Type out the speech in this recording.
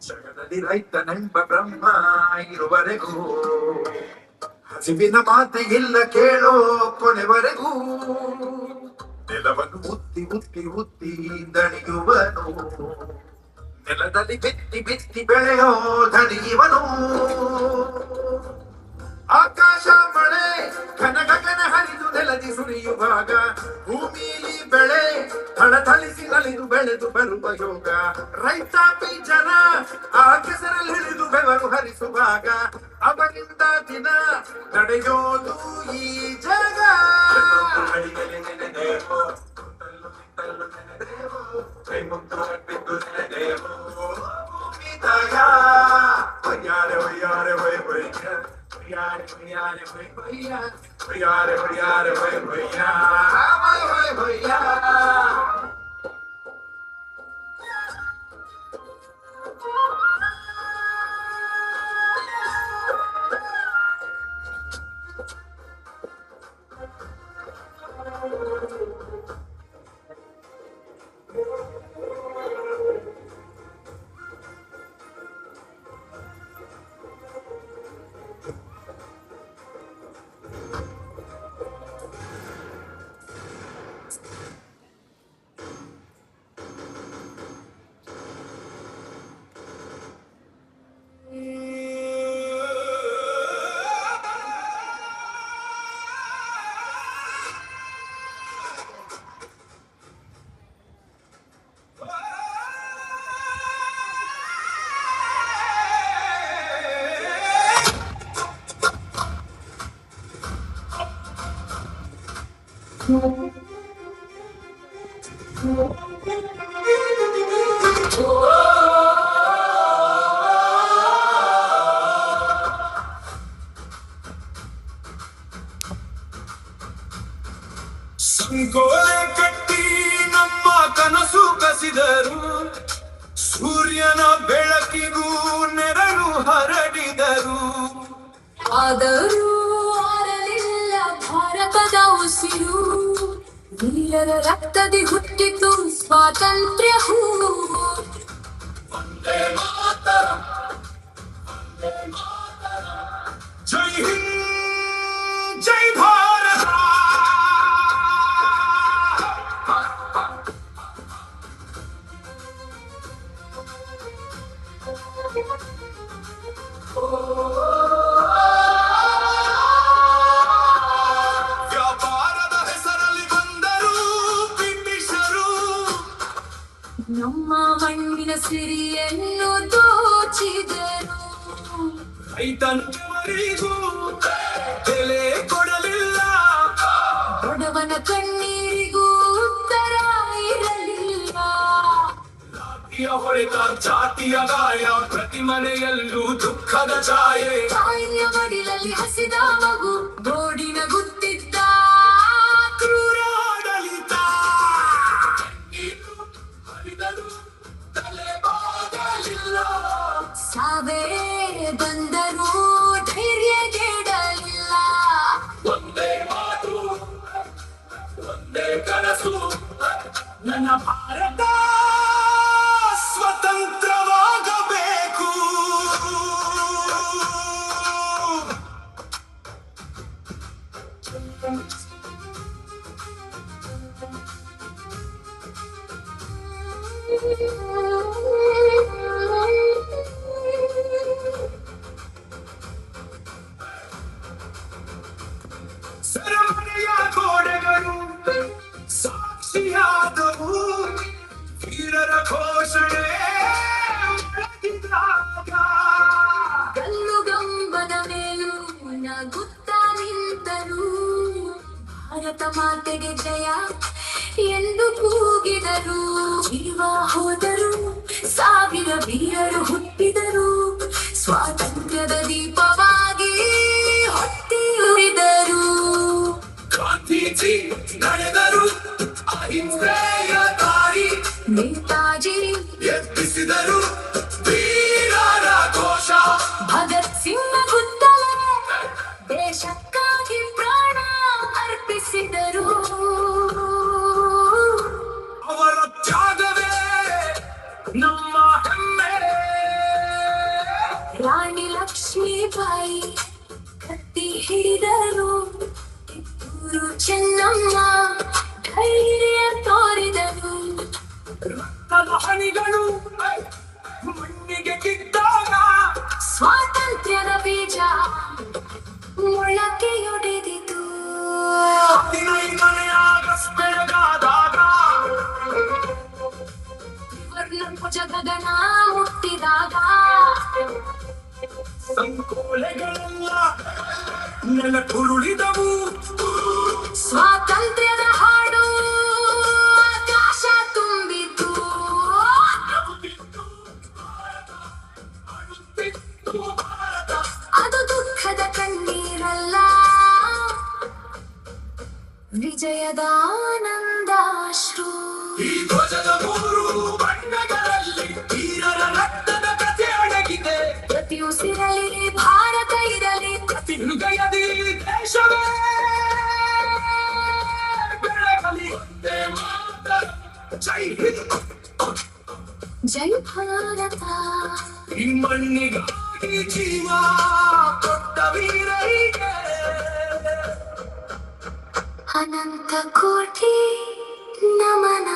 ಜಗದಲ್ಲಿ ರೈತನೆಂಬ ಬ್ರಹ್ಮ ಇರುವರೆಗೂ ಹಸಿವಿನ ಮಾತೆ ಇಲ್ಲ ಕೇಳೋ ಕೊನೆವರೆಗೂ. ನೆಲವನ್ನು ಉತ್ತಿ ಉತ್ತಿ ಉತ್ತಿ ದಣಿಯುವನು, ನೆಲದಲ್ಲಿ ಬಿತ್ತಿ ಬಿತ್ತಿ ಬೆಳೆಯೋ ದಣಿಯುವನು. ಆಕಾಶ ಮಳೆ ಘನ ಗಗನ ಹರಿದು ನೆಲದಿ ಸುರಿಯುವಾಗ, ಭೂಮಿಲಿ ಬೆಳೆ ಥಳಥಳಿಸಿ ನಲಿದು ಬೆಳೆದು ಬರುವ ಯೋಗ. ರೈತಾಪಿ ಜನ ಆ ಕೆಸರಲ್ಲಿ ಹಿಡಿದು ಬೆವರು ಹರಿಸುವಾಗ, ಅವರಿಂದ ದಿನ ನಡೆಯೋದು ಈ ಜಗ. ಸಂಕೋಲೆ ಕಟ್ಟಿ ನಮ್ಮ ಕನಸು ಕಸಿದರು, ಸೂರ್ಯನ ಬೆಳಕಿಗೂ ನೆರಳು ಹರಡಿದರು. ಆದರೂ ಆರಲಿಲ್ಲ ಭಾರತದ ಉಸಿರು, ವೀರರ ರಕ್ತದಿ ಹುಟ್ಟಿತು ಸ್ವಾತಂತ್ರ್ಯ ಹೂವು. ವಂದೇ ಮಾತರಂ, ವಂದೇ ಮಾತರಂ. ಜೈ ಹಿಂದ್, ಜೈ ಭಾರತ. ವ್ಯಾಪಾರದ ಹೆಸರಲ್ಲಿ ಬಂದರು ಬ್ರಿಟಿಷರು, ನಮ್ಮ ಮಣ್ಣಿನ ಸಿರಿಯನ್ನು ದೋಚಿದರು. ರೈತನವರಿಗೂ ಬೆಲೆ ಕೊಡಲಿಲ್ಲ, ಬಡವನ ಕಣ್ಣೀರಿಗೂ ಉತ್ತರ ಇರಲಿಲ್ಲ. ಲಾಠಿಯ ಹೊಡೆತ ಜಾತಿಯ ಗಾಯ, ಪ್ರತಿ ಮನೆಯಲ್ಲೂ ದುಃಖದ ಛಾಯೆ. ತಾಯಿಯ ಮಡಿಲಲ್ಲಿ ಹಸಿದ ಮಗು ಗೋಡಿನ ಗುತ್ತಿದ್ದ ಕ್ರೂರ ಆಡಳಿತ. ಹರಿದರು ತಲೆ ಬಾಗಲಿಲ್ಲ, ಸಾವೇ ಬಂದರೂ ಧೈರ್ಯಗೆಡಲಿಲ್ಲ. ಒಂದೇ ಮಾತು, ಒಂದೇ ಕನಸು, ನನ್ನ ಭಾರತ ಸ್ವತಂತ್ರವಾಗಬೇಕು. ಸೆರೆಮನೆಯ ಗೋಡೆಗಳು ಸಾಕ್ಷಿಯಾದವು, ವೀರರ ಘೋಷಣೆ ಮೊಳಗಿದಾಗ. ಕಲ್ಲುಗಂಬದ ಮೇಲೂ ನಗುತ್ತ ನಿಂತರು, ಭಾರತ ಮಾತೆಗೆ ಜಯ ಎಂದು ಕೂಗಿದರು. ಜೀವ ಹೋದರು, ಸಾವಿರ ವೀರರು ಹುಟ್ಟಿದರು, ಸ್ವಾತಂತ್ರ್ಯದ ದೀಪವಾಗಿ ಹೊತ್ತಿ ಉರಿದರು. ಗಾಂಧೀಜಿ ನಡೆದರು ಅಹಿಂಸೆಯ ದಾರಿ, ನೇತಾಜಿ ಎಬ್ಬಿಸಿದರು ವೀರರ ಘೋಷಣೆ. ಹೆಮ್ಮೆ. ರಾಣಿ ಲಕ್ಷ್ಮೀಬಾಯಿ ಕತ್ತಿ ಹಿಡಿದರು, ಕಿತ್ತೂರು ಚೆನ್ನಮ್ಮ ಧೈರ್ಯ ತೋರಿದರು. ರಕ್ತದ ಹನಿಗಳು ಮಣ್ಣಿಗೆ ಬಿದ್ದಾಗ ಸ್ವಾತಂತ್ರ್ಯದ ಬೀಜ ಮೊಳಕೆಯೊಡೆದಿತು. 15ನೇ ಆಗಸ್ಟ್ ಬೆಳಗಾದಾಗ ತ್ರಿವರ್ಣ ಗಗನ ಮುಟ್ಟಿದಾಗ ಸಂಕೋಲೆಗಳೆಲ್ಲ ನೆಲಕ್ಕುರುಳಿದವು. ಸ್ವಾತಂತ್ರ್ಯದ ಹಾಡು ಆಕಾಶ ತುಂಬಿತು. ಅದು ದುಃಖದ ಕಣ್ಣೀರಲ್ಲ, ವಿಜಯದ ಆನಂದಾಶ್ರು. ಈ ಧ್ವಜದ 3 ಬಣ್ಣಗಳಲ್ಲಿ ವೀರರ ರಕ್ತದ ಕಥೆ ಅಡಗಿದೆ. ಪ್ರತಿ ಉಸಿರಲಿ ಭಾರತ ಇರಲಿ, ಪ್ರತಿ ಹೃದಯದಿ ದೇಶವೇ ಬೆಳಗಲಿ. ವಂದೇ ಮಾತರಂ. ಜೈ ಹಿಂದ್. ಜೈ ಭಾರತ. ಈ ಮಣ್ಣಿಗಾಗಿ ಜೀವ ಕೊಟ್ಟ ವೀರರಿಗೆ ಅನಂತ ಕೋಟಿ ನಮನ.